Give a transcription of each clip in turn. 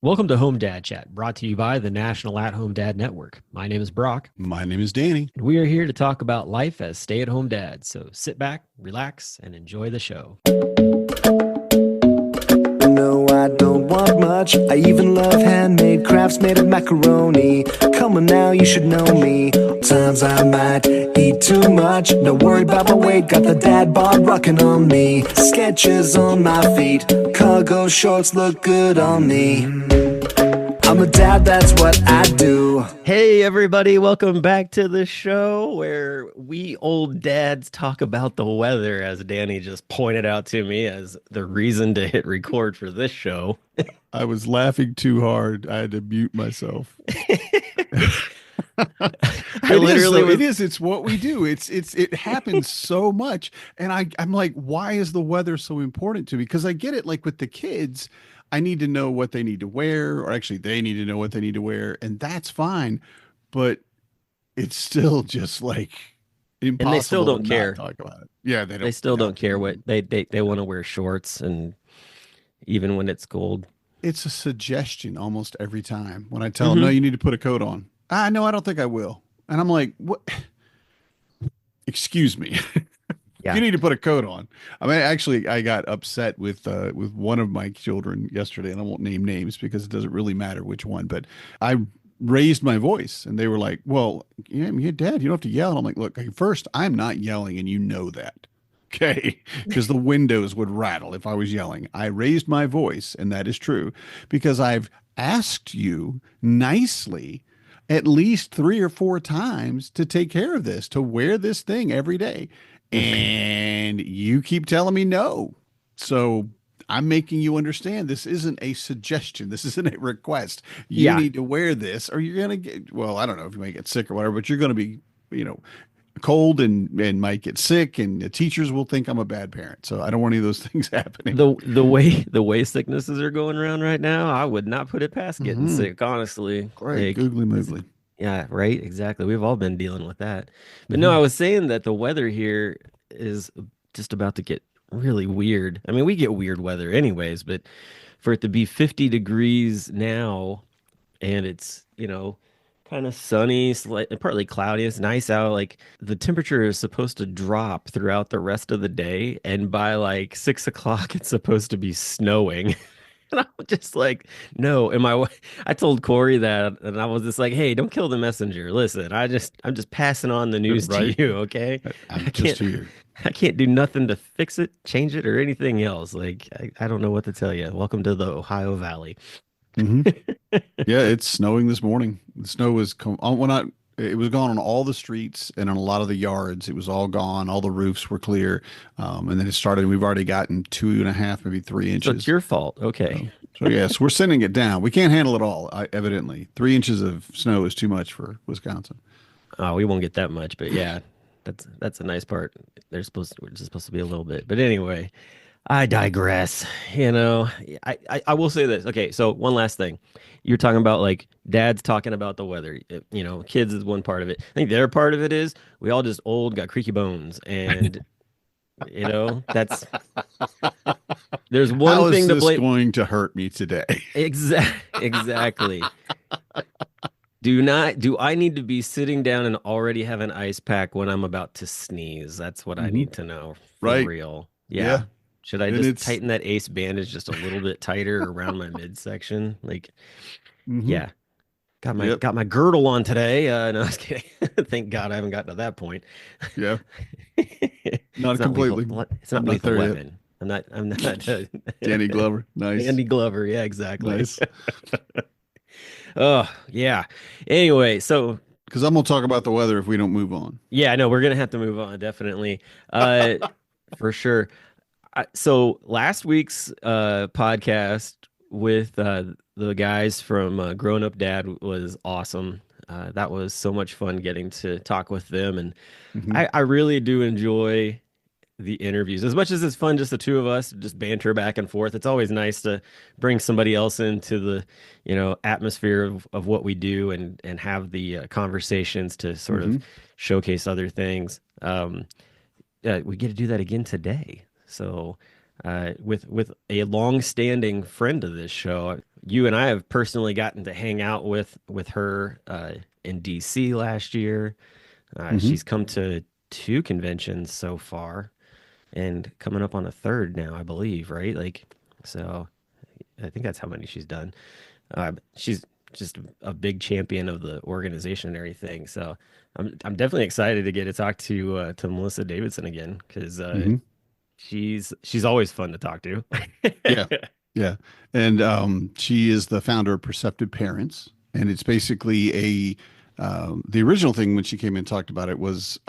Welcome to Home Dad Chat, brought to you by the National At Home Dad Network. My name is Brock, My name is Danny. and we are here to talk about life as stay at home dads. So sit back, relax, and enjoy the show. No, I don't want much. I even love handmade crafts made of macaroni. Come on now, you should know me. Times I might eat too much. No worry about my weight. Got the dad bod rocking on me. Sketches on my feet. Cargo shorts look good on me. I'm a dad, that's what I do. Hey, everybody, welcome back to the show where we old dads talk about the weather, as Danny just pointed out to me as the reason to hit record for this show. I was laughing too hard. I had to mute myself. It is. It's what we do. It happens so much. And I'm like, why is the weather so important to me? Because I get it, like with the kids, I need to know what they need to wear, or actually they need to know what they need to wear, and that's fine. But it's still just like impossible. And they still don't to care. not talk about it. Yeah, they don't. They still don't care what they want to wear shorts, and even when it's cold. It's a suggestion almost every time when I tell them, no, you need to put a coat on. No, I don't think I will. And I'm like, what? Excuse me. Yeah. You need to put a coat on. I mean, actually, I got upset with one of my children yesterday, and I won't name names because it doesn't really matter which one. But I raised my voice, and they were like, "Well, yeah, Dad, you don't have to yell." And I'm like, "Look, first, I'm not yelling, and you know that, okay? Because the windows would rattle if I was yelling. I raised my voice, and that is true because I've asked you nicely." At least 3 or 4 times to take care of this, to wear this thing every day. And you keep telling me no. So I'm making you understand this isn't a suggestion. This isn't a request. You need to wear this or you're going to get, well, I don't know if you might get sick or whatever, but you're going to be, cold and might get sick, and the teachers will think I'm a bad parent. So I don't want any of those things happening. The way sicknesses are going around right now, I would not put it past getting sick, honestly. Great, googly moogly. Yeah, right. Exactly. We've all been dealing with that. But no, I was saying that the weather here is just about to get really weird. I mean, we get weird weather anyways, but for it to be 50 degrees now and it's, kind of sunny, partly cloudy. It's nice out. Like the temperature is supposed to drop throughout the rest of the day, and by like 6 o'clock, it's supposed to be snowing. And I'm just like, no. And I told Corey that, and I was just like, hey, don't kill the messenger. Listen, I'm just passing on the news to you, okay? I'm just here. I can't do nothing to fix it, change it, or anything else. Like I don't know what to tell you. Welcome to the Ohio Valley. Yeah, it's snowing this morning. The snow was it was gone on all the streets and on a lot of the yards. It was all gone. All the roofs were clear. And then it started. We've already gotten 2.5, maybe 3 inches. So it's your fault. Okay. So yes, we're sending it down. We can't handle it all. Evidently, 3 inches of snow is too much for Wisconsin. Oh, we won't get that much, but yeah, that's a nice part. We're just supposed to be a little bit, but anyway. I digress. I will say this. Okay, so one last thing. You're talking about like dads talking about the weather. Kids is one part of it. I think the other part of it is we all just old, got creaky bones, and that's there's one How thing is to this blame. going to hurt me today? Exactly. Do I need to be sitting down and already have an ice pack when I'm about to sneeze? That's what I need to know for Right. real. Yeah. Should I just tighten that ace bandage just a little bit tighter around my midsection? Like, yeah. Got my girdle on today. No, I was kidding. Thank God I haven't gotten to that point. Yeah. Not completely. It's not lethal weapon. Yet. I'm not Danny Glover. Nice. Andy Glover. Yeah, exactly. Nice. Oh, yeah. Anyway, so because I'm gonna talk about the weather if we don't move on. Yeah, I know we're gonna have to move on, definitely. For sure. So last week's podcast with the guys from Grown Up Dad was awesome. That was so much fun getting to talk with them, and I really do enjoy the interviews as much as it's fun just the two of us just banter back and forth. It's always nice to bring somebody else into the atmosphere of what we do and have the conversations to sort of showcase other things. We get to do that again today. So with a long-standing friend of this show, you and I have personally gotten to hang out with her in DC last year. Hmm. She's come to two conventions so far, and coming up on a third now, I believe, right? Like, so I think that's how many she's done. She's just a big champion of the organization and everything. So I'm definitely excited to get to talk to Melissa Davidson again because Hmm. she's always fun to talk to. Yeah. Yeah. And she is the founder of Perceptive Parents. And it's basically the original thing when she came in and talked about it was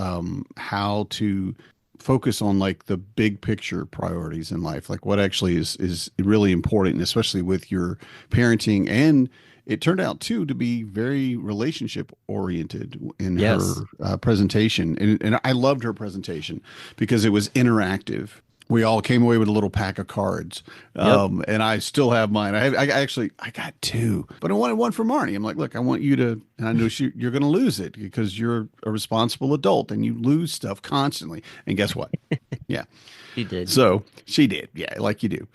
how to focus on like the big picture priorities in life, like what actually is really important, especially with your parenting. And it turned out too to be very relationship oriented in her Yes, presentation. And I loved her presentation because it was interactive. We all came away with a little pack of cards, yep. and I still have mine. I got two, but I wanted one for Marnie. I'm like, look, I want you to, and I know you're going to lose it because you're a responsible adult and you lose stuff constantly. And guess what? Yeah, She did. so she did, yeah, like you do.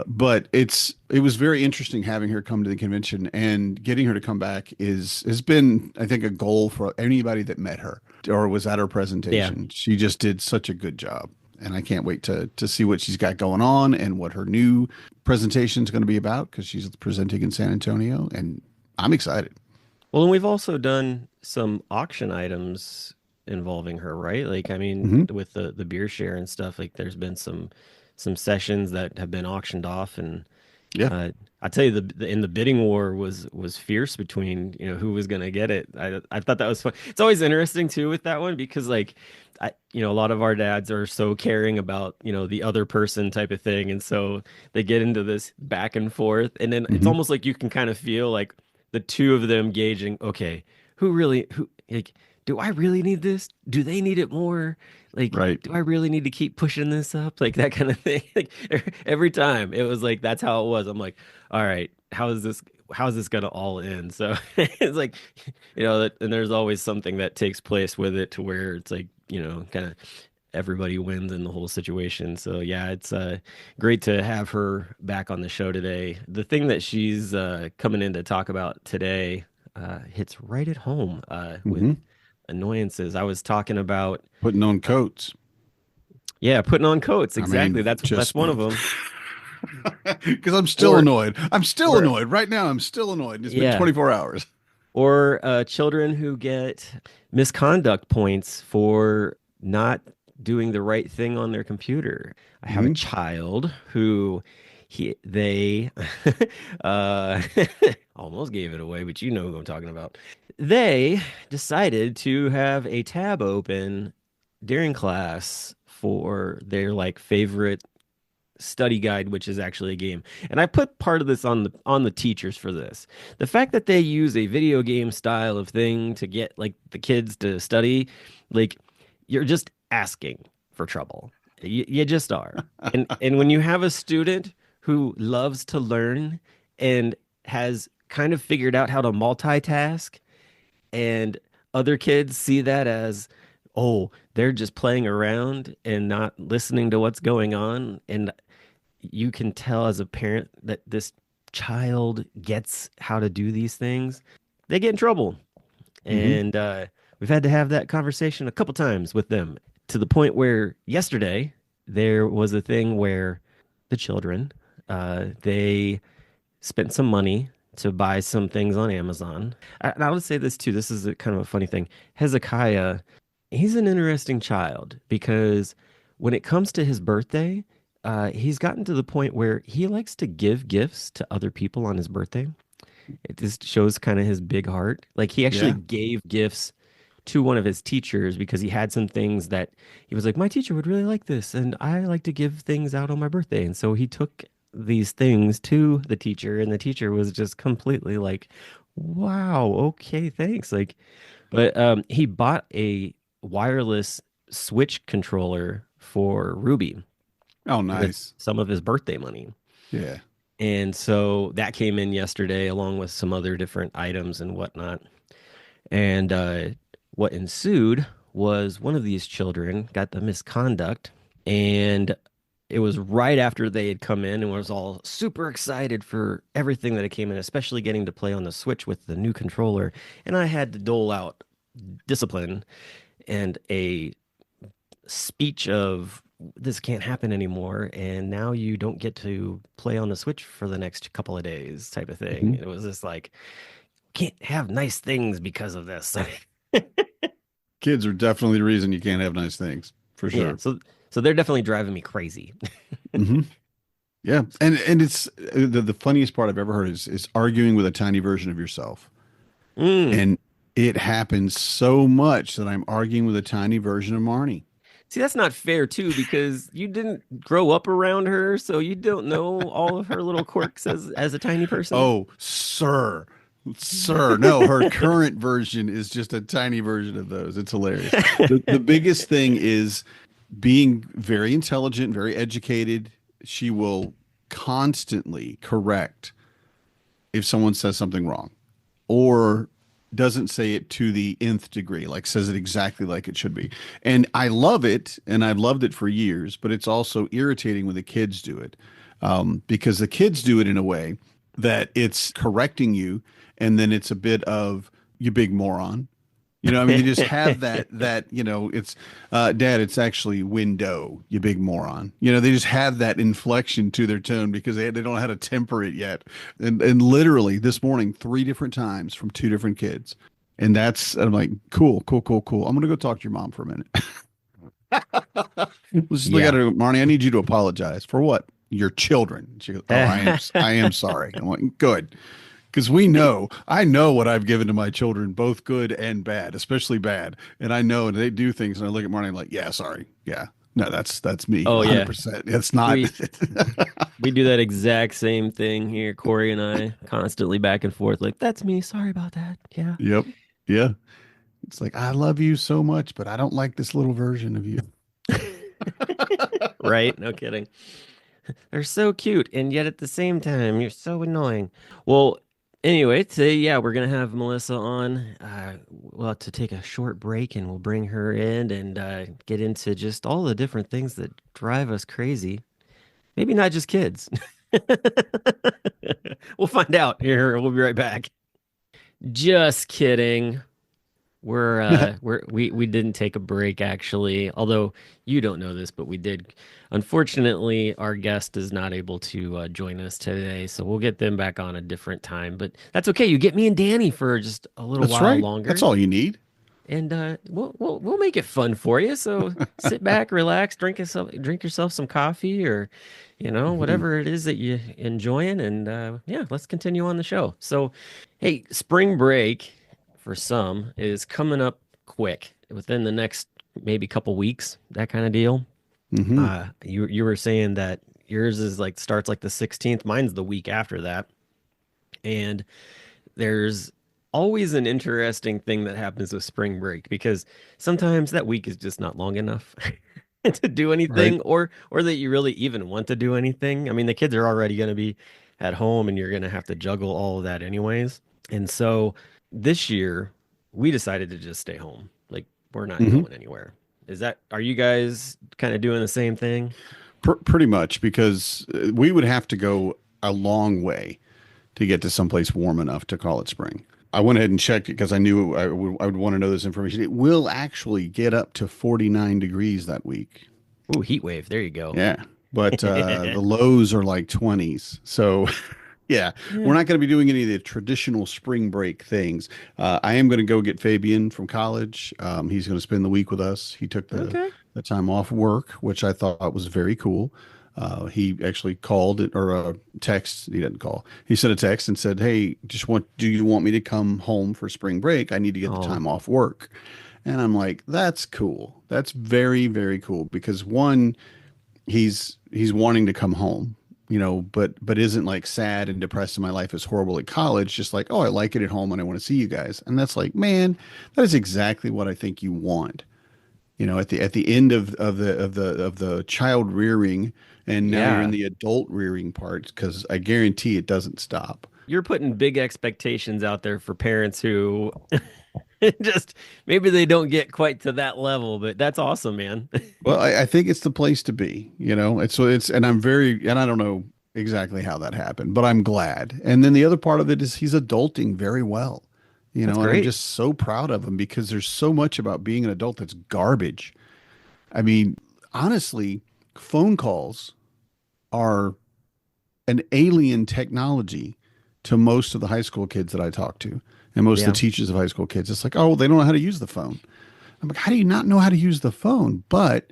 But it was very interesting having her come to the convention and getting her to come back has been, I think, a goal for anybody that met her or was at her Yeah. presentation. She just did such a good job, and I can't wait to see what she's got going on and what her new presentation is going to be about because she's presenting in San Antonio, and I'm excited. Well, and we've also done some auction items involving her, right? Like, I mean, Hmm. with the beer share and stuff, like there's been some sessions that have been auctioned off, and Yeah. uh, I tell you, in the bidding war was fierce between who was gonna get it. I thought that was fun. It's always interesting too with that one because like a lot of our dads are so caring about the other person type of thing, and so they get into this back and forth, and then it's Hmm. almost like you can kind of feel like the two of them gauging, okay, who like do I really need this? Do they need it more? Like, Right. do I really need to keep pushing this up? Like that kind of thing. Like every time it was like that's how it was. I'm like, all right, how's this gonna all end? So it's like, and there's always something that takes place with it to where it's like, kind of everybody wins in the whole situation. So yeah, it's great to have her back on the show today. The thing that she's coming in to talk about today hits right at home with Hmm. annoyances. I was talking about, Putting on coats. yeah, putting on coats. I Exactly. mean, That's just one of them. because I'm still Or annoyed. I'm still or annoyed right now. I'm still annoyed. It's been yeah, 24 hours. or children who get misconduct points for not doing the right thing on their computer. I have a Hmm. child who they uh almost gave it away, but you know who I'm talking about. They decided to have a tab open during class for their like favorite study guide, which is actually a game. And I put part of this on the teachers for this. The fact that they use a video game style of thing to get like the kids to study, like you're just asking for trouble. You just are. And when you have a student who loves to learn and has kind of figured out how to multitask, and other kids see that as, oh, they're just playing around and not listening to what's going on, and you can tell as a parent that this child gets how to do these things, they get in trouble. Hmm. And we've had to have that conversation a couple times with them to the point where yesterday there was a thing where the children, they spent some money to buy some things on Amazon. And I would say this too. This is a kind of a funny thing. Hezekiah, he's an interesting child because when it comes to his birthday, he's gotten to the point where he likes to give gifts to other people on his birthday. It just shows kind of his big heart. Like he actually Yeah. gave gifts to one of his teachers because he had some things that he was like, my teacher would really like this, and I like to give things out on my birthday. And so he took these things to the teacher, and the teacher was just completely like, wow, okay, thanks. Like, but he bought a wireless Switch controller for Ruby Oh, with nice. some of his birthday money. Yeah. And so that came in yesterday along with some other different items and whatnot. And what ensued was one of these children got the misconduct, and it was right after they had come in and was all super excited for everything that it came in, especially getting to play on the Switch with the new controller. And I had to dole out discipline and a speech of this can't happen anymore, and now you don't get to play on the Switch for the next couple of days type of thing. Mhm. It was just like, can't have nice things because of this. Kids are definitely the reason you can't have nice things, for Yeah, sure. so they're definitely driving me crazy. Hmm. Yeah, and it's the funniest part I've ever heard is arguing with a tiny version of yourself, Mm. and it happens so much that I'm arguing with a tiny version of Marnie. See, that's not fair too, because you didn't grow up around her, so you don't know all of her little quirks as a tiny person. Oh, sir, no, her current version is just a tiny version of those. It's hilarious. The biggest thing is being very intelligent, very educated. She will constantly correct if someone says something wrong or doesn't say it to the nth degree, like says it exactly like it should be. And I love it, and I've loved it for years, but it's also irritating when the kids do it, because the kids do it in a way that it's correcting you, and then it's a bit of you big moron. I mean, they just have it's Dad, it's actually window, you big moron. They just have that inflection to their tone because they don't know how to temper it yet. And literally this morning, 3 different times from 2 different kids. And I'm like, cool, cool, cool, cool. I'm gonna go talk to your mom for a minute. Let's just look at Yeah. her, Marnie. I need you to apologize for what? Your children. She goes, oh, I am sorry. I'm like, good. Because I know what I've given to my children, both good and bad, especially bad. And I know, and they do things, and I look at Marnie, I'm like, yeah, sorry. Yeah. No, that's me. Oh yeah. 100%. It's not. We we do that exact same thing here, Corey and I, constantly back and forth, like, that's me. Sorry about that. Yeah. Yep. Yeah. It's like, I love you so much, but I don't like this little version of you. Right? No kidding. They're so cute, and yet at the same time, you're so annoying. Well, anyway, today, yeah, we're gonna have Melissa on. We'll have to take a short break, and we'll bring her in and get into just all the different things that drive us crazy. Maybe not just kids. We'll find out here. We'll be right back. Just kidding. We didn't take a break actually, although you don't know this, but we did. Unfortunately, our guest is not able to join us today, so we'll get them back on a different time. But that's okay. You get me and Danny for just a little That's while right. That's longer, all you need. and we'll make it fun for you. So sit back, relax, drink yourself some coffee, or Mhm. whatever it is that you enjoying, and yeah, let's continue on the show. So, hey, spring break for some is coming up quick within the next maybe couple weeks, that kind of deal. Mhm. You were saying that yours is like starts like the 16th. Mine's the week after that, and there's always an interesting thing that happens with spring break because sometimes that week is just not long enough to do Right. anything or that you really even want to do anything. I mean, the kids are already going to be at home and you're going to have to juggle all of that anyways. And so this year we decided to just stay home. Like we're not Mhm. going anywhere. Are you guys kind of doing the same thing? Pretty much because we would have to go a long way to get to someplace warm enough to call it spring. I went ahead and checked it because I knew I would want to know this information. It will actually get up to 49 degrees that week. Ooh, heat wave. There you go. Yeah. But the lows are like 20s. So, yeah, we're Yeah. not going to be doing any of the traditional spring break things. I am going to go get Fabian from college. He's going to spend the week with us. He took Okay. the time off work, which I thought was very cool. He actually called it or text. He didn't call. He sent a text and said, "Hey, do you want me to come home for spring break? I need to get the Oh, time off work." And I'm like, "That's cool. That's very, very cool." Because one, he's wanting to come home, but isn't like sad and depressed and my life is horrible at college. Just like, oh, I like it at home and I want to see you guys. And that's like, man, that is exactly what I think you want. At the end of the child rearing, and now you're in yeah. the adult rearing part because I guarantee it doesn't stop. You're putting big expectations out there for parents who Just maybe they don't get quite to that level, but that's awesome, man. Well, I think it's the place to be, you know. And I'm very, and I don't know exactly how that happened, but I'm glad. And then the other part of it is he's adulting very well, you That's know, and I'm great. just so proud of him because there's so much about being an adult that's garbage. I mean, honestly, phone calls are an alien technology to most of the high school kids that I talk to and most of Yeah. the teachers of high school kids. It's like, oh, well, they don't know how to use the phone. I'm like, how do you not know how to use the phone? But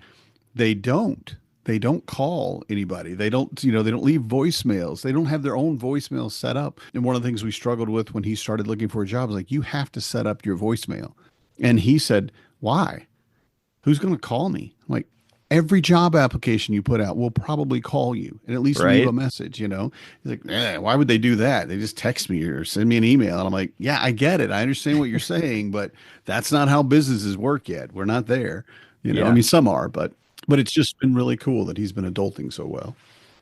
they don't. They don't call anybody. They don't, you know, they don't leave voicemails. They don't have their own voicemail set up. And one of the things we struggled with when he started looking for a job was like, you have to set up your voicemail. And he said, why? Who's going to call me? Like, every job application you put out will probably call you and at least leave a Right. message, you know? He's like, why would they do that? They just text me or send me an email. And I'm like, yeah, I get it. I understand what you're saying, but that's not how businesses work yet. We're not there. You know, I Yeah. mean, some are, but it's just been really cool that he's been adulting so well.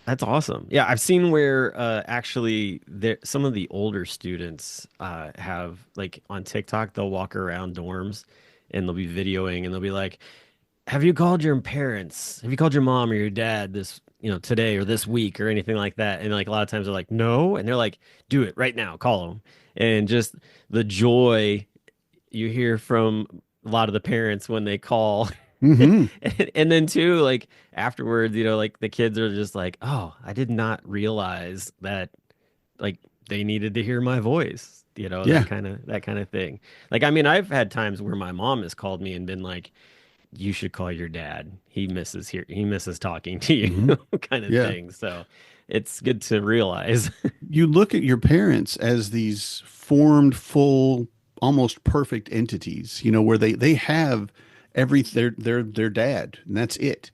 That's awesome. Yeah, I've seen where actually there some of the older students have like on TikTok they'll walk around dorms and they'll be videoing and they'll be like, "Have you called your parents? Have you called your mom or your dad this, today or this week or anything like that?" And like a lot of times they're like, "No," and they're like, "Do it right now, call them." And just the joy you hear from a lot of the parents when they call. Hmm. And then too, like afterwards, like the kids are just like, "Oh, I did not realize that like they needed to hear my voice." Yeah. That kind of thing. Like, I mean, I've had times where my mom has called me and been like, "You should call your dad. He misses talking to you," Hmm. kind of Yeah. thing. So it's good to realize. You look at your parents as these formed, full, almost perfect entities, you know, where they have their dad, and that's it.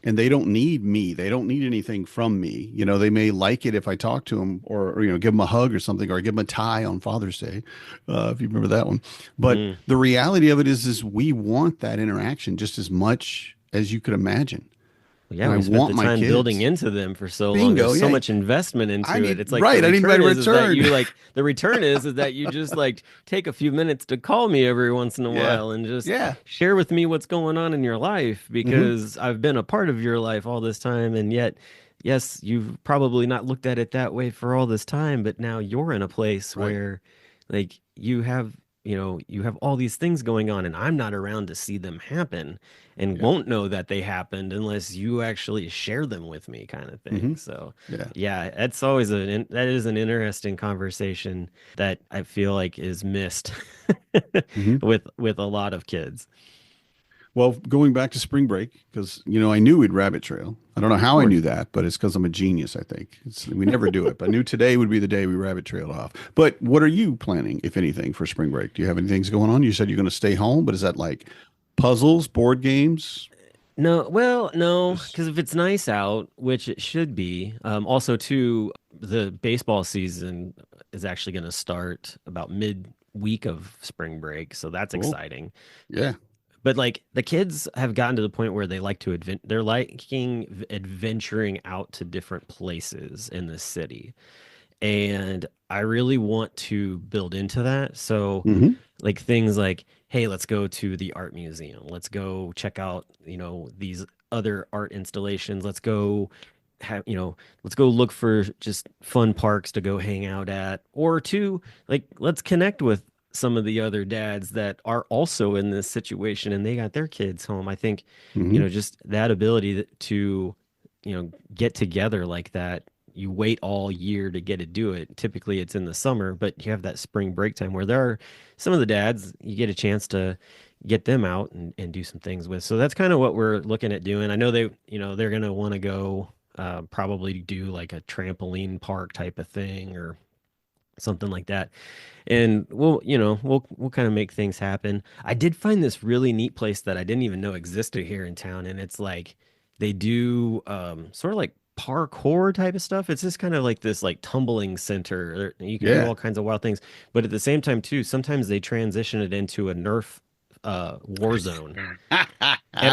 And they don't need me. They don't need anything from me. You know, they may like it if I talk to them or give them a hug or something, or give them a tie on Father's Day, if you remember that one. But Mm. the reality of it is we want that interaction just as much as you could imagine. Yeah, And I we spent want the my time building kids. into them for so long. There's Bingo. so Yeah. much investment I into it. need, It's like right. I need my return. the return is that you just like take a few minutes to call me every once in a Yeah. while and just Yeah. share with me what's going on in your life Hmm. because I've been a part of your life all this time and yet yes, you've probably not looked at it that way for all this time, but now you're in a place Right. where like you have all these things going on and I'm not around to see them happen and Yeah. won't know that they happened unless you actually share them with me kind of Hmm. thing. So, Yeah. yeah, that is an interesting conversation that I feel like is missed Hmm. with a lot of kids. Well, going back to spring break, because I knew we'd rabbit trail. I don't know Of how I knew course. that, but it's because I'm a genius. I think we never do it, but I knew today would be the day we rabbit trailed off. But what are you planning, if anything, for spring break? Do you have any things going on? You said you're going to stay home, but is that like puzzles, board games? No, well, no, Just because if it's nice out, which it should be, also too, the baseball season is actually going to start about mid week of spring break, so that's cool. exciting. Yeah. But like the kids have gotten to the point where they like to they're liking adventuring out to different places in the city. And I really want to build into that. So Hmm. like things like, hey, let's go to the art museum. Let's go check out, these other art installations. Let's go look for just fun parks to go hang out at. Or two, like let's connect with some of the other dads that are also in this situation and they got their kids home. I think, Hmm. just that ability to, get together like that. You wait all year to get to do it. Typically it's in the summer, but you have that spring break time where there are some of the dads, you get a chance to get them out and do some things with. So that's kind of what we're looking at doing. I know they're going to want to go probably do like a trampoline park type of thing or something like that. And we'll kind of make things happen. I did find this really neat place that I didn't even know existed here in town, and it's like they do sort of like parkour type of stuff. It's just kind of like this like tumbling center. You can do Yeah. all kinds of wild things, but at the same time too, sometimes they transition it into a Nerf war zone. And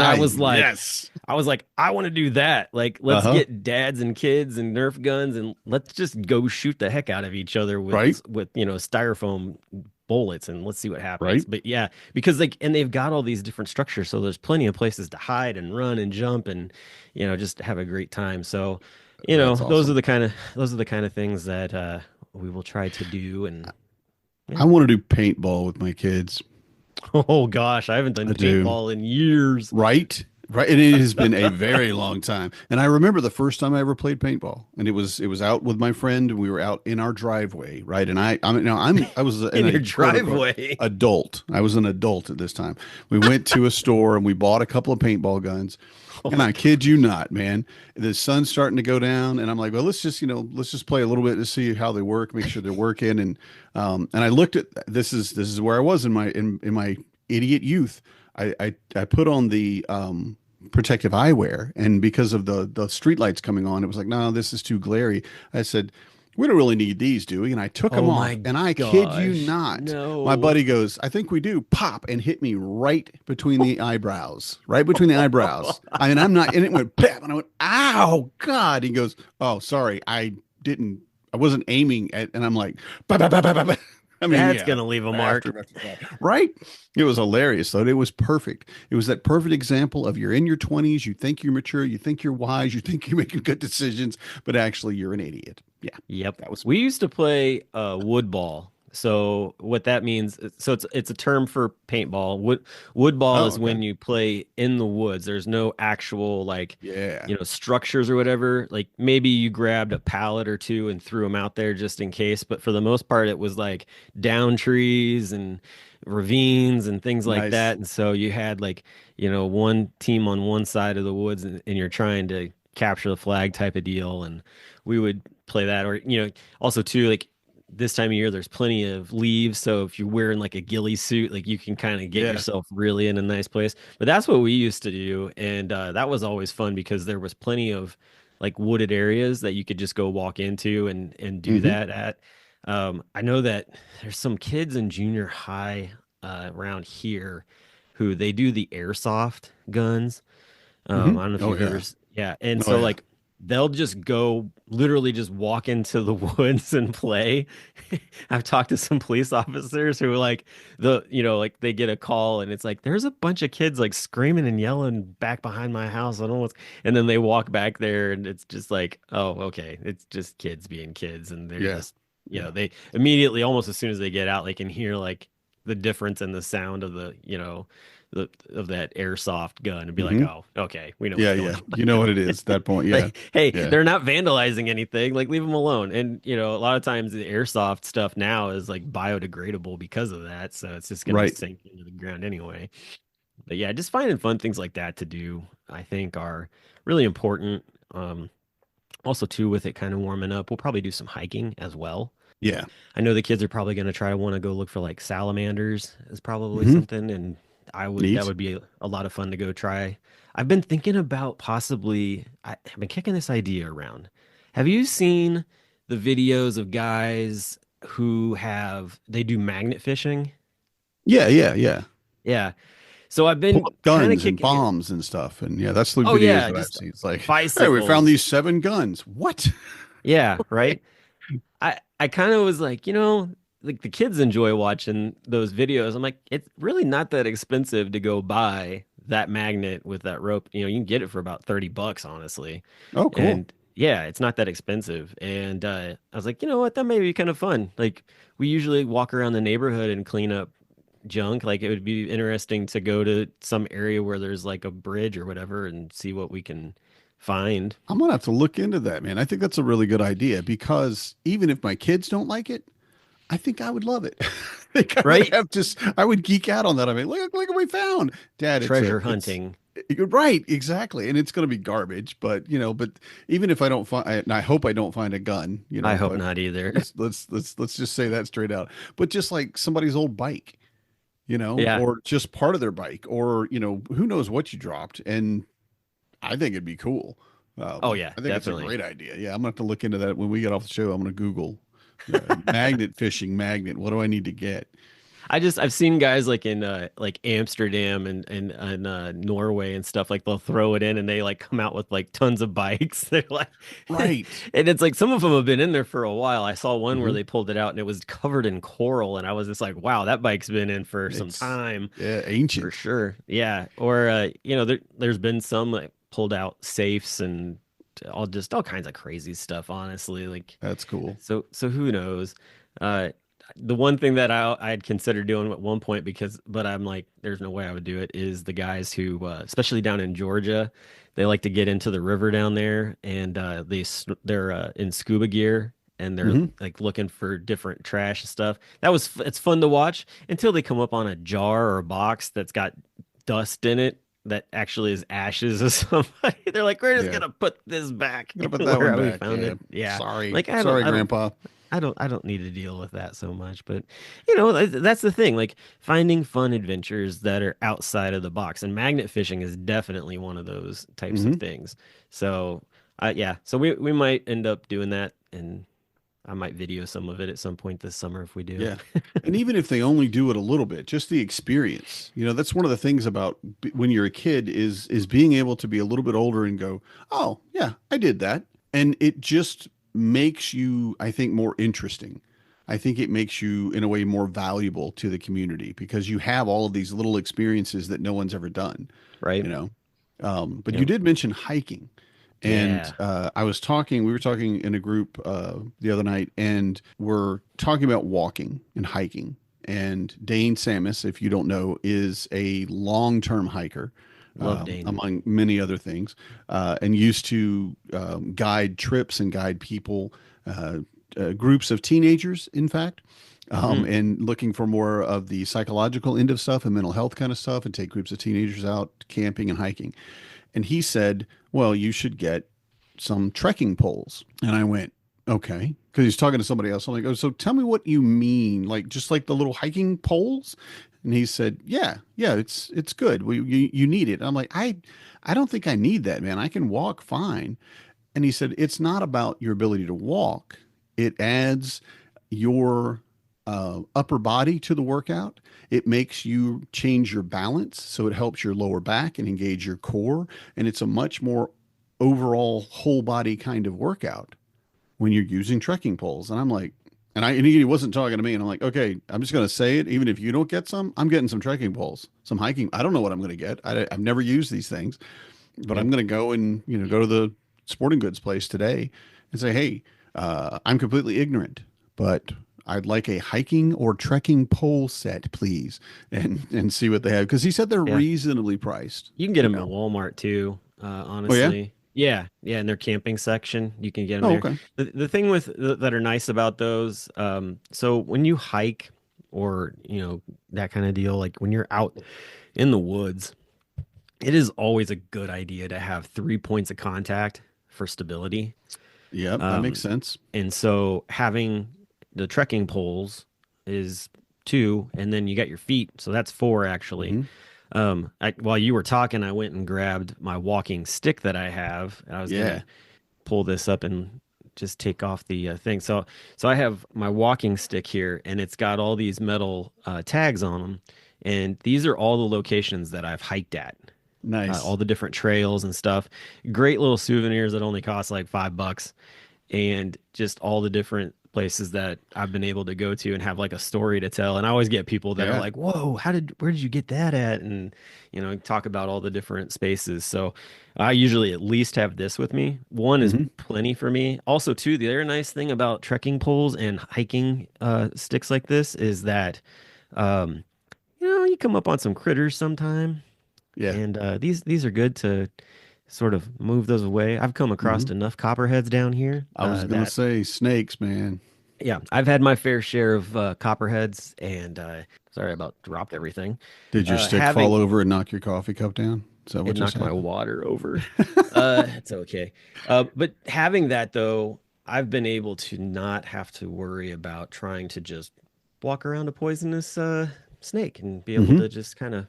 Yes. I was like, I want to do that. Like, let's Uh-huh. get dads and kids and Nerf guns and let's just go shoot the heck out of each other Right. with styrofoam bullets and let's see what happens. Right. But yeah, because like, and they've got all these different structures, so there's plenty of places to hide and run and jump and just have a great time. So, That's those are awesome. the kind of things that we will try to do. And I yeah. want to do paintball with my kids. Oh gosh, I haven't I done do. paintball in years. Right? Right. And it has been a very long time. And I remember the first time I ever played paintball. And it was out with my friend and we were out in our driveway, right? And I was In a your quote unquote driveway. adult. I was an adult at this time. We went to a store and we bought a couple of paintball guns. Oh And my I kid you not, man. The sun's starting to go down, and I'm like, well, let's just play a little bit to see how they work, make sure they're working. And I looked at this is where I was in my idiot youth. I put on the protective eyewear, and because of the street lights coming on, it was like, no, this is too glary. I said, we don't really need these, do we? And I took them oh off, my and I kid you gosh. not, my No. buddy goes, I think we do, pop, and hit me right between the eyebrows, right between the eyebrows. I mean, I'm not, and it went bam, and I went, ow, God. He goes, oh, sorry, I wasn't aiming at, and I'm like, bah, bah, bah, bah, bah, bah. I mean, That's yeah, gonna leave a mark. after that. Right? It was hilarious, though. It was perfect. It was that perfect example of you're in your 20s, you think you're mature, you think you're wise, you think you're making good decisions, but actually you're an idiot. Yeah, Yep. that was We used to play wood ball. So what that means, so it's a term for paintball. Wood ball Oh, is okay. when you play in the woods. There's no actual like, Yeah. structures or whatever. Like maybe you grabbed a pallet or two and threw them out there just in case, but for the most part it was like down trees and ravines and things like Nice. that. And so you had like, one team on one side of the woods and you're trying to capture the flag type of deal. And we would play that. Or also too, like this time of year there's plenty of leaves, so if you're wearing like a ghillie suit, like you can kind of get Yeah. yourself really in a nice place. But that's what we used to do, and that was always fun because there was plenty of like wooded areas that you could just go walk into and do Hmm. that at. I know that there's some kids in junior high around here who they do the airsoft guns. Hmm. I don't know if Oh you've ever, yeah. yeah. And Oh so yeah. like they'll just go literally just walk into the woods and play. I've talked to some police officers who are like like they get a call and it's like there's a bunch of kids like screaming and yelling back behind my house. I don't know what's, and then they walk back there and it's just like, oh, okay, it's just kids being kids and they're Yeah. just, Yeah. they immediately almost as soon as they get out, they can hear like the difference in the sound of of that airsoft gun and be like, Hmm. oh, okay, we know Yeah. what's going Yeah. You know what it is at that point. on. Yeah. Like, hey, Yeah. they're not vandalizing anything. Like, leave them alone. And a lot of times the airsoft stuff now is like biodegradable because of that, so it's just gonna Right. sink into the ground anyway. But yeah, just finding fun things like that to do, I think, are really important. Also, too, with it kind of warming up, we'll probably do some hiking as well. Yeah. I know the kids are probably going to try to want to go look for like salamanders is probably Hmm. something, and that Neat. would be a lot of fun to go try. I've been thinking about possibly I've been kicking this idea around. Have you seen the videos of guys who they do magnet fishing? Yeah. Yeah. Yeah. Yeah. So I've Pull been up kind of guns and kicking it. bombs and stuff. And yeah, that's the Oh videos yeah, that I've just seen. It's like, hey, we found bicycles. these 7 guns. What? Yeah, right. I kind of was like, like the kids enjoy watching those videos. I'm like, it's really not that expensive to go buy that magnet with that rope. You can get it for about $30, honestly. Oh, cool. And yeah, it's not that expensive. And I was like, you know what? That may be kind of fun. Like we usually walk around the neighborhood and clean up junk. Like it would be interesting to go to some area where there's like a bridge or whatever and see what we can find. I'm gonna have to look into that, man. I think that's a really good idea because even if my kids don't like it, I think I would love it. I think Right? I would geek out on that. I mean, look what we found, Dad. Treasure hunting. You're right, exactly, and it's going to be garbage. But but even if I don't find, and I hope I don't find a gun, I hope but not either. let's just say that straight out. But just like somebody's old bike, Yeah. or just part of their bike, or who knows what you dropped, and I think it'd be cool. Oh yeah, I think it's a definitely. great idea. Yeah, I'm gonna have to look into that when we get off the show. I'm gonna Google magnet fishing magnet. What do I need to get? I've seen guys like in like Amsterdam and Norway and stuff, like they'll throw it in and they like come out with like tons of bikes. They're like Right. and it's like some of them have been in there for a while. I saw one where Hmm. they pulled it out and it was covered in coral and I was just like, wow, that bike's been in for some It's time yeah, for ancient. sure. Yeah. Or there's been some like pulled out safes and all kinds of crazy stuff, honestly. Like That's cool. so who knows? Uh, the one thing that I'd consider doing at one point but I'm like, there's no way I would do it, is the guys who, especially down in Georgia, they like to get into the river down there and they're in scuba gear and they're Hmm. like looking for different trash and stuff. It's fun to watch until they come up on a jar or a box that's got dust in it that actually is ashes of somebody. They're like, we're just Yeah. gonna put this back Gonna put that one where we back. found Yeah. it. Yeah. Sorry. Like I don't Sorry, I don't Grandpa. I don't need to deal with that so much, but that's the thing, like finding fun adventures that are outside of the box. And magnet fishing is definitely one of those types of Hmm. things. So, yeah, so we might end up doing that and I might video some of it at some point this summer if we do. Yeah. And even if they only do it a little bit, just the experience. That's one of the things about when you're a kid is being able to be a little bit older and go, "Oh, yeah, I did that." And it just makes you, I think, more interesting. I think it makes you in a way more valuable to the community because you have all of these little experiences that no one's ever done, you Right? know. But you Yep. did mention hiking. And Yeah. we were talking in a group the other night, and we're talking about walking and hiking. And Dane Samus, if you don't know, is a long-term hiker, Love Dane. among many other things, and used to guide trips and guide people, groups of teenagers, in fact. Hmm. And looking for more of the psychological end of stuff and mental health kind of stuff, and take groups of teenagers out camping and hiking. And he said, well, you should get some trekking poles. And I went, okay. Because he's talking to somebody else. I'm like, oh, so tell me what you mean. Like, just like the little hiking poles? And he said, yeah, it's good. You need it. And I'm like, I don't think I need that, man. I can walk fine. And he said, it's not about your ability to walk. It adds your upper body to the workout. It makes you change your balance. So it helps your lower back and engage your core. And it's a much more overall whole body kind of workout when you're using trekking poles. And I'm like, and he wasn't talking to me. And I'm like, okay, I'm just going to say it. Even if you don't get some, I'm getting some trekking poles, some hiking. I don't know what I'm going to get. I've never used these things, but Yep. I'm going to go and, go to the sporting goods place today and say, hey, I'm completely ignorant, but I'd like a hiking or trekking pole set, please, and see what they have because he said they're Yeah. reasonably priced. You can get You them at know. Walmart too, Oh yeah. honestly. Yeah, yeah, in their camping section, you can get them Oh there. okay. The thing that are nice about those, so when you hike or that kind of deal, like when you're out in the woods, it is always a good idea to have 3 points of contact for stability. Yep, that makes Um, sense. and so having the trekking poles is two, and then you got your feet, so that's four actually. Hmm. While you were talking, I went and grabbed my walking stick that I have. And I was Yeah. gonna pull this up and just take off the thing. So I have my walking stick here, and it's got all these metal tags on them, and these are all the locations that I've hiked at, all Nice. the different trails and stuff. Great little souvenirs that only cost like $5, and just all the different places that I've been able to go to and have like a story to tell. And I always get people that are Yeah. like, "Whoa, where did you get that at?" And talk about all the different spaces. So I usually at least have this with me. One is Hmm. plenty for me. Also, too, the other nice thing about trekking poles and hiking sticks like this is that um, you come up on some critters sometime, Yeah. and these are good to sort of move those away. I've come across Hmm. enough copperheads down here I was gonna that say snakes, man. yeah, I've had my fair share of copperheads, and sorry about dropped everything. Did your stick fall Having over and knock your coffee cup down? Is that what it just knocked my happened? water over. It's okay. But having that though, I've been able to not have to worry about trying to just walk around a poisonous snake and be able Hmm. to just kind of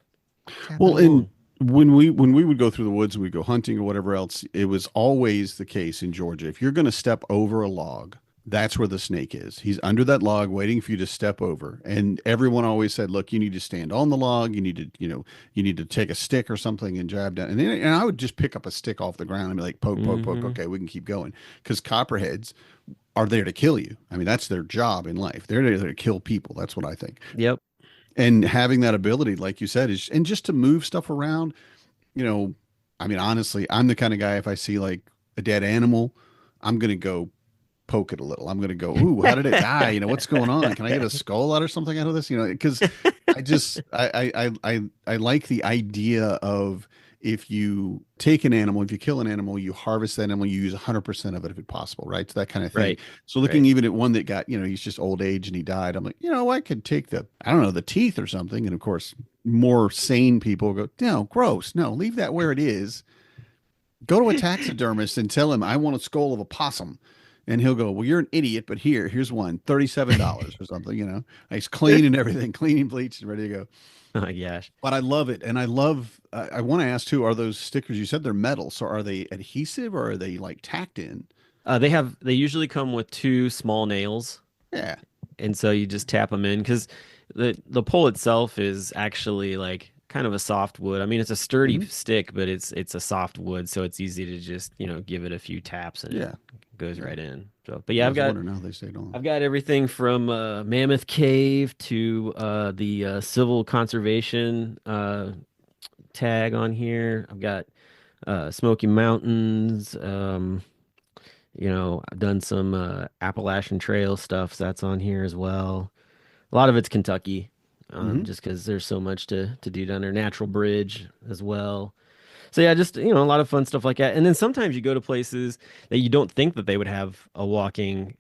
tap it Well, and along. when we would go through the woods and we go hunting or whatever else, it was always the case in Georgia. If you're going to step over a log, That's where the snake is. He's under that log waiting for you to step over. And everyone always said, look, you need to stand on the log. You need to, you need to take a stick or something and jab down. And I would just pick up a stick off the ground and be like, poke, poke, poke. Hmm. Okay, we can keep going. Because copperheads are there to kill you. I mean, that's their job in life. They're there to kill people. That's what I think. Yep. And having that ability, like you said, is, and just to move stuff around, you know, I mean, honestly, I'm the kind of guy, if I see like a dead animal, I'm going to go poke it a little. I'm going to go, ooh, how did it die? You know, what's going on? Can I get a skull out or something out of this? You know, because I just, I like the idea of, if you take an animal, if you kill an animal, you harvest that animal, you use 100% of it if possible, right? So that kind of thing. Right. So looking Right. even at one that got, he's just old age and he died, I'm like, I could take the, I don't know, the teeth or something. And of course, more sane people go, no, gross. No, leave that where it is. Go to a taxidermist and tell him I want a skull of a possum. And he'll go, well, you're an idiot, but here's one, $37 or something, He's clean and everything, clean, bleached and ready to go. Oh my gosh. But I love it. And I love, I want to ask too, are those stickers, you said they're metal. So are they adhesive or are they like tacked in? They usually come with two small nails, Yeah. and so you just tap them in because the pole itself is actually like kind of a soft wood. I mean, it's a sturdy Hmm. stick, but it's a soft wood, so it's easy to just give it a few taps and it Yeah. goes Yeah. right in. So, but I yeah, was wondering how they stayed on. I've got everything from Mammoth Cave to the Civil Conservation tag on here. I've got Smoky Mountains. I've done some Appalachian Trail stuff, so that's on here as well. A lot of it's Kentucky, Hmm. just because there's so much to do down there. Natural Bridge as well. So yeah, just a lot of fun stuff like that. And then sometimes you go to places that you don't think that they would have a walking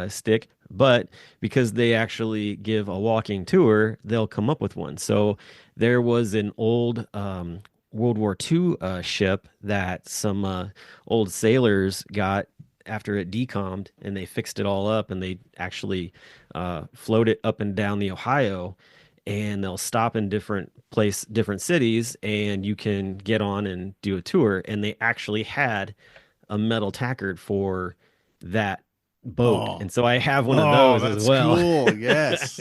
stick, but because they actually give a walking tour, they'll come up with one. So there was an old World War II ship that some old sailors got after it decommed, and they fixed it all up, and they actually float it up and down the Ohio, and they'll stop in different cities, and you can get on and do a tour. And they actually had a metal tackard for that boat, Oh, and so I have one of oh, those as that's well. cool. Yes.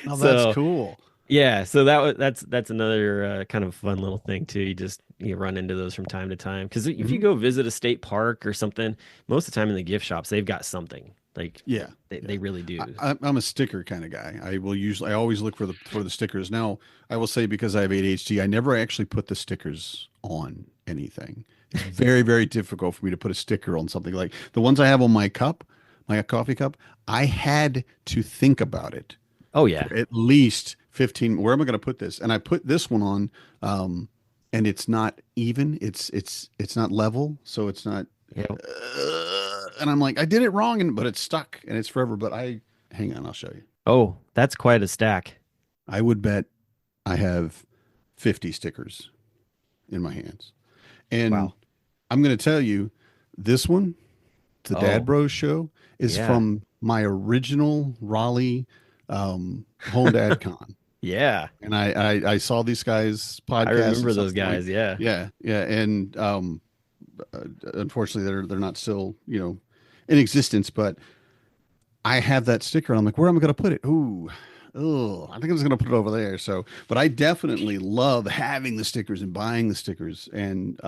Oh, that's So cool. yeah, so that's another kind of fun little thing too. You run into those from time to time because if you Hmm. go visit a state park or something, most of the time in the gift shops they've got something like Yeah. Yeah. they really do. I'm a sticker kind of guy. I always look for the stickers. Now, I will say, because I have ADHD, I never actually put the stickers on anything. It's very, very difficult for me to put a sticker on something. Like the ones I have on my cup, my coffee cup. I had to think about it Oh yeah, for at least 15. Where am I going to put this? And I put this one on, and it's not even. It's not level, so it's not. yeah. And I'm like, I did it wrong, but it's stuck and it's forever. But hang on, I'll show you. Oh, that's quite a stack. I would bet I have 50 stickers in my hands. And Wow. I'm going to tell you, this one, the Dad Oh Bros show, is yeah, from my original Raleigh home dad con. yeah. And I saw these guys I podcast remember at some those point. guys. Yeah. Yeah, yeah. And unfortunately, they're not still in existence. But I have that sticker, and I'm like, where am I going to put it? Ooh, oh, I think I'm just going to put it over there. So, but I definitely love having the stickers and buying the stickers, and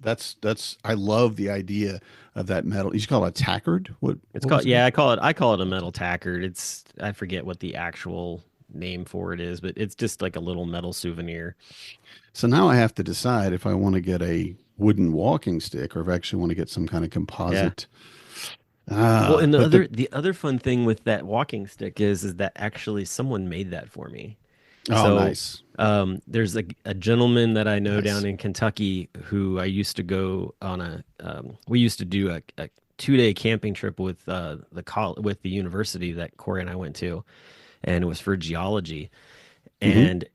that's I love the idea of that metal. You should call it a tackard. It's What called was it called? yeah, I call it a metal tackard. I forget what the actual name for it is, but it's just like a little metal souvenir. So now I have to decide if I want to get a wooden walking stick or if I actually want to get some kind of Yeah. composite. Well, and But the the other fun thing with that walking stick is that actually someone made that for me. oh, So nice, there's a gentleman that I know down nice. in Kentucky who I used to go on we used to do a 2-day camping trip with with the university that Corey and I went to, and it was for geology. Hmm. And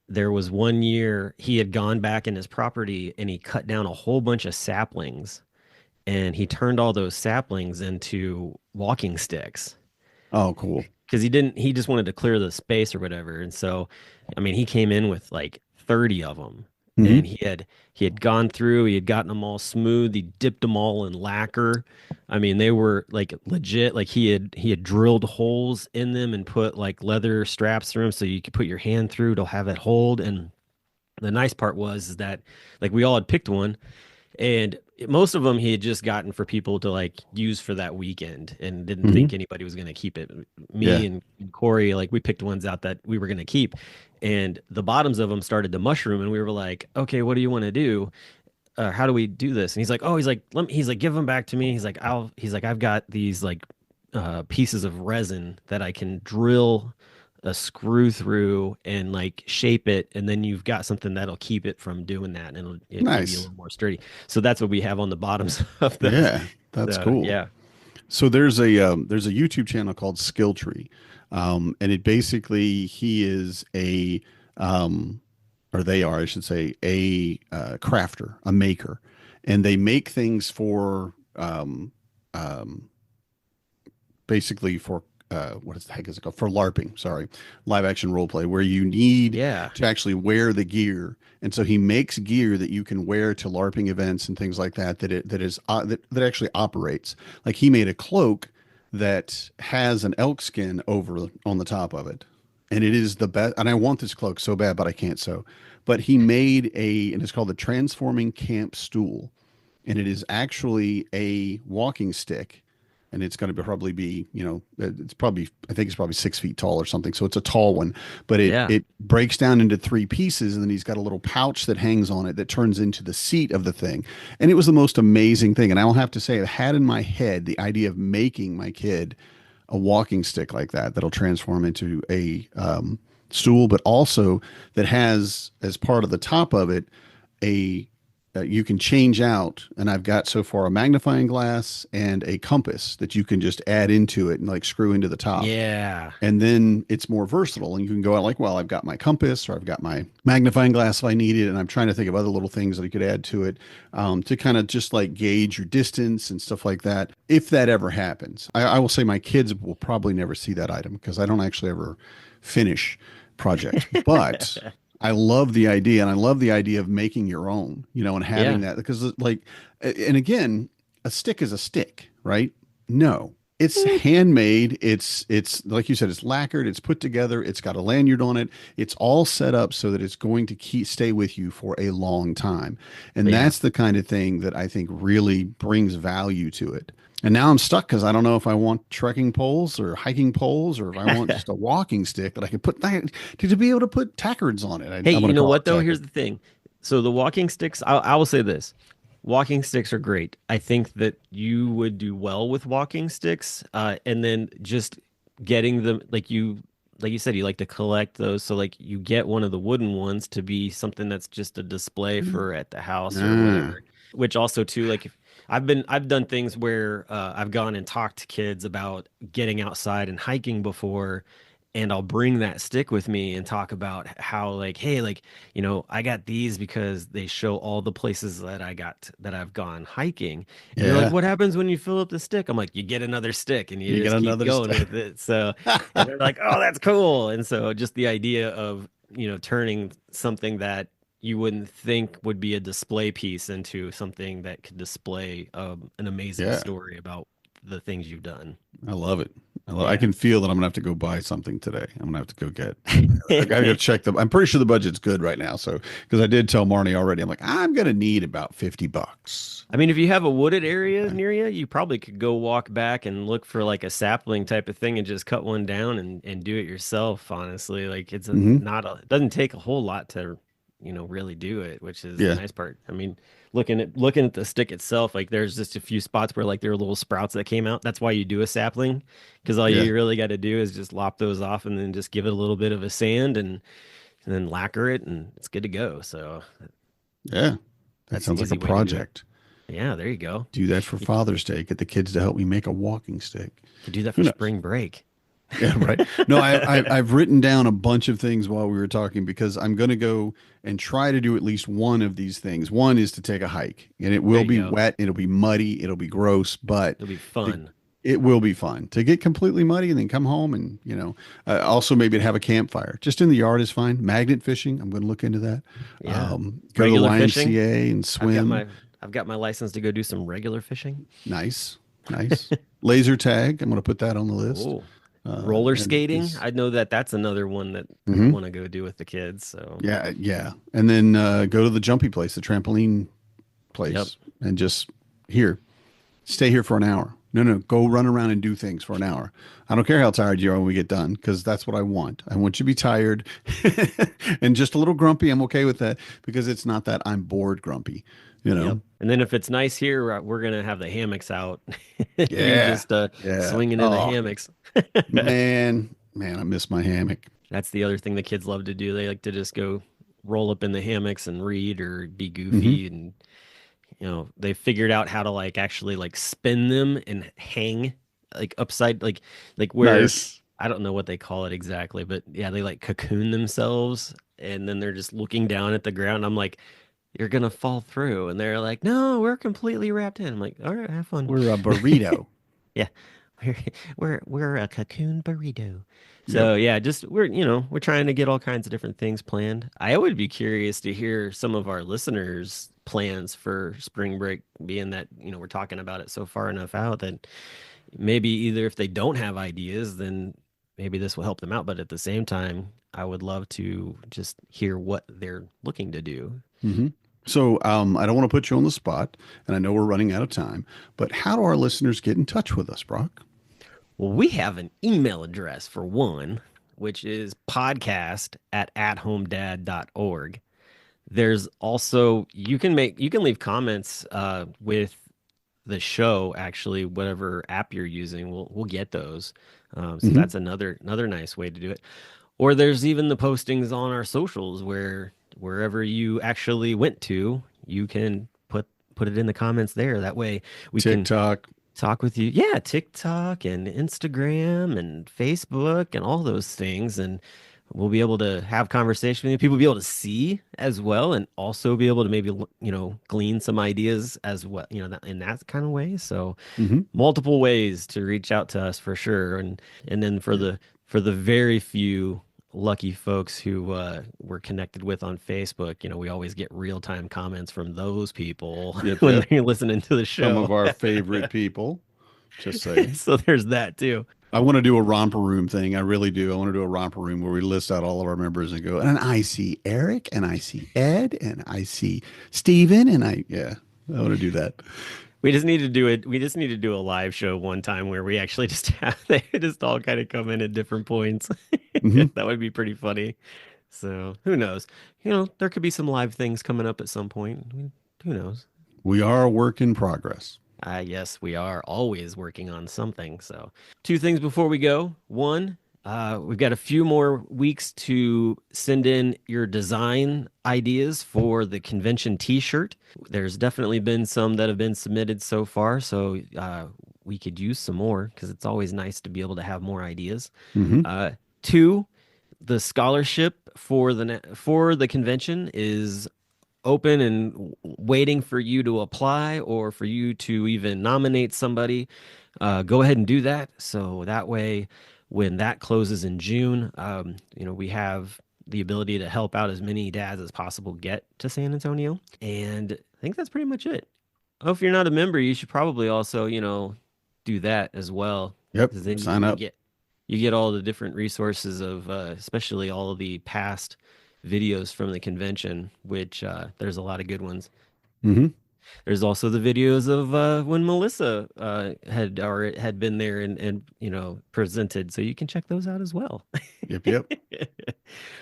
there was one year he had gone back in his property and he cut down a whole bunch of saplings, and he turned all those saplings into walking sticks Oh, cool. because he just wanted to clear the space or whatever. And so I mean he came in with like 30 of them, Hmm. and he had gone through, he had gotten them all smooth, he dipped them all in lacquer. I mean, they were like legit, like he had drilled holes in them and put like leather straps through them so you could put your hand through to have it hold. And the nice part was is that like we all had picked one, and most of them he had just gotten for people to like use for that weekend and didn't Hmm. think anybody was going to keep it. Yeah. Me and Corey, like we picked ones out that we were going to keep, and the bottoms of them started to mushroom, and we were like, okay, what do you want to do? How do we do this? And he's like, oh, he's like, give them back to me. He's like, I've got these like pieces of resin that I can drill a screw through and like shape it, and then you've got something that'll keep it from doing that, and it'll be a Nice. little more sturdy. So that's what we have on the bottoms of those. Yeah, that's So cool. yeah, So there's a YouTube channel called Skill Tree, and it basically he is a or they are, I should say, a crafter, a maker, and they make things for um, basically for what is the heck is it called? For LARPing, sorry, live action role play, where you need yeah, to actually wear the gear. And so he makes gear that you can wear to LARPing events and things like that. That actually operates. Like he made a cloak that has an elk skin over on the top of it, and it is the best. And I want this cloak so bad, but I can't sew. But he made and it's called the Transforming Camp Stool, and it is actually a walking stick, and it's going to probably be, it's probably, I think it's probably 6 feet tall or something. So it's a tall one, but it yeah, it breaks down into three pieces, and then he's got a little pouch that hangs on it that turns into the seat of the thing. And it was the most amazing thing. And I'll have to say, I had in my head the idea of making my kid a walking stick like that that'll transform into a stool, but also that has as part of the top of it a you can change out, and I've got so far a magnifying glass and a compass that you can just add into it and like screw into the top. yeah, And then it's more versatile, and you can go out like, well, I've got my compass or I've got my magnifying glass if I need it. And I'm trying to think of other little things that I could add to it to kind of just like gauge your distance and stuff like that. If that ever happens, I will say my kids will probably never see that item because I don't actually ever finish projects, but I love the idea, and I love the idea of making your own, and having yeah, that because like, and again, a stick is a stick, right? No, it's handmade. It's like you said, it's lacquered, it's put together, it's got a lanyard on it. It's all set up so that it's going to stay with you for a long time. And yeah. that's the kind of thing that I think really brings value to it. And now I'm stuck because I don't know if I want trekking poles or hiking poles or if I want just a walking stick that I could put to be able to put tackards on it. Hey, I'm going you to know call what it though? tackard. Here's the thing. So the walking sticks, I will say this. Walking sticks are great. I think that you would do well with walking sticks. And then just getting them like you said, you like to collect those. So like you get one of the wooden ones to be something that's just a display for at the house or Ah, whatever. Which also too, like if I've done things where I've gone and talked to kids about getting outside and hiking before, and I'll bring that stick with me and talk about how like, hey, like, I got these because they show all the places that I've gone hiking. And they're like, yeah. what happens when you fill up the stick? I'm like, you get another stick and you You get just keep another going stick. with it. So, and they're like, oh, that's cool. And so just the idea of, turning something that you wouldn't think would be a display piece into something that could display an amazing Yeah. story about the things you've done. I love it. I Yeah. can feel that I'm gonna have to go buy something today. I'm gonna have to go get. I gotta go check them. I'm pretty sure the budget's good right now. So because I did tell Marnie already, I'm like, I'm gonna need about $50. I mean, if you have a wooded area near you, you probably could go walk back and look for like a sapling type of thing and just cut one down and do it yourself, honestly. Like it's Hmm. it doesn't take a whole lot to, really do it, which is the Yeah. nice part. I mean, looking at the stick itself, like there's just a few spots where like there are little sprouts that came out. That's why you do a sapling, because all Yeah. you really got to do is just lop those off and then just give it a little bit of a sand and then lacquer it and it's good to go. So Yeah. That that's the sounds like a easy way to do it. project. Yeah, there you go. Do that for You Father's Day. Get the kids to help me make a walking stick. could do that Who for knows? spring break. Yeah, right. No, I've written down a bunch of things while we were talking because I'm going to go and try to do at least one of these things. One is to take a hike, and it There will you be go. wet, it'll be muddy, it'll be gross, but It'll be the fun. It will be fun to get completely muddy and then come home and, also maybe to have a campfire. Just in the yard is fine. Magnet fishing, I'm going to look into that. Yeah. Go to the Regular fishing. YMCA and I've got swim. my I've got my license to go do some regular fishing. Nice, nice. Laser tag, I'm going to put that on the list. Oh, roller And skating. just, I know that that's another one that I Mhm. want to go do with the kids. So Yeah, yeah. And then go to the jumpy place, the trampoline place, Yep. and just here, stay here for an hour. No, no, go run around and do things for an hour. I don't care how tired you are when we get done, because that's what I want. I want you to be tired and just a little grumpy. I'm okay with that because it's not that I'm bored grumpy, you Yep. know? And then if it's nice here, we're gonna have the hammocks out. You Yeah, just yeah. swinging in the Oh, hammocks. man, I miss my hammock. That's the other thing the kids love to do. They like to just go roll up in the hammocks and read or be Hmm. goofy, and they figured out how to like actually like spin them and hang like upside like where Nice. I don't know what they call it exactly, but yeah, they like cocoon themselves and then they're just looking down at the ground. I'm like, you're gonna fall through, and they're like, no, we're completely wrapped in. I'm like, all right, have fun. We're a burrito. Yeah, we're we're a cocoon burrito. Yep. So yeah, just we're trying to get all kinds of different things planned. I would be curious to hear some of our listeners' plans for spring break, being that we're talking about it so far enough out that maybe either if they don't have ideas, then maybe this will help them out. But at the same time, I would love to just hear what they're looking to do. Hmm. So I don't want to put you on the spot, and I know we're running out of time, but how do our listeners get in touch with us, Brock? Well, we have an email address for one, which is podcast@athomedad.org. There's also you can leave comments with the show, actually, whatever app you're using, we'll get those. So Hmm. that's another nice way to do it. Or there's even the postings on our socials where wherever you actually went to, you can put it in the comments there. That way we can TikTok. talk with you. Yeah, TikTok and Instagram and Facebook and all those things. And we'll be able to have conversation with you. People will be able to see as well and also be able to maybe, glean some ideas as well, in that kind of way. So Hmm. multiple ways to reach out to us for sure. And then for the very few lucky folks who we're connected with on Facebook, we always get real-time comments from those people Yep, when yep. they're listening to the Some show. of our favorite people. Just saying. So there's that too. I want to do a romper room thing. I really do. I want to do a romper room where we list out all of our members and go, and I see Eric, and I see Ed, and I see Steven, yeah, I want to do that. We just need to do it. We just need to do a live show one time where we actually just have they just all kind of come in at different points. Hmm. That would be pretty funny. So who knows? There could be some live things coming up at some point. Who knows? We are a work in progress. Yes, we are always working on something. So, two things before we go. One, we've got a few more weeks to send in your design ideas for the convention T-shirt. There's definitely been some that have been submitted so far, so we could use some more because it's always nice to be able to have more ideas. Hmm. Two, the scholarship for the convention is open and waiting for you to apply or for you to even nominate somebody. Go ahead and do that. So that way, when that closes in June, we have the ability to help out as many dads as possible get to San Antonio. And I think that's pretty much it. Oh, if you're not a member, you should probably also, do that as well. Yep. Because then Sign you up. get all the different resources of especially all of the past videos from the convention, which there's a lot of good ones. Hmm. There's also the videos of when Melissa had been there and presented, so you can check those out as well. Yep. Yep.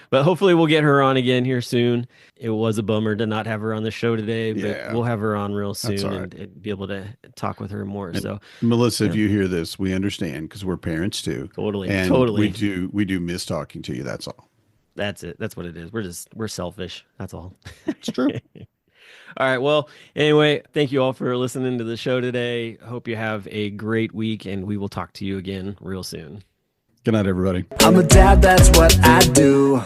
But hopefully we'll get her on again here soon. It was a bummer to not have her on the show today, but Yeah. we'll have her on real That's soon all right. and be able to talk with her more. And So Melissa, if yeah, you hear this, we understand because we're parents too, totally, and totally. we do miss talking to you. That's all. That's it. That's what it is. We're selfish. That's all. It's true. All right. Well, anyway, thank you all for listening to the show today. Hope you have a great week, and we will talk to you again real soon. Good night, everybody. I'm a dad, that's what I do.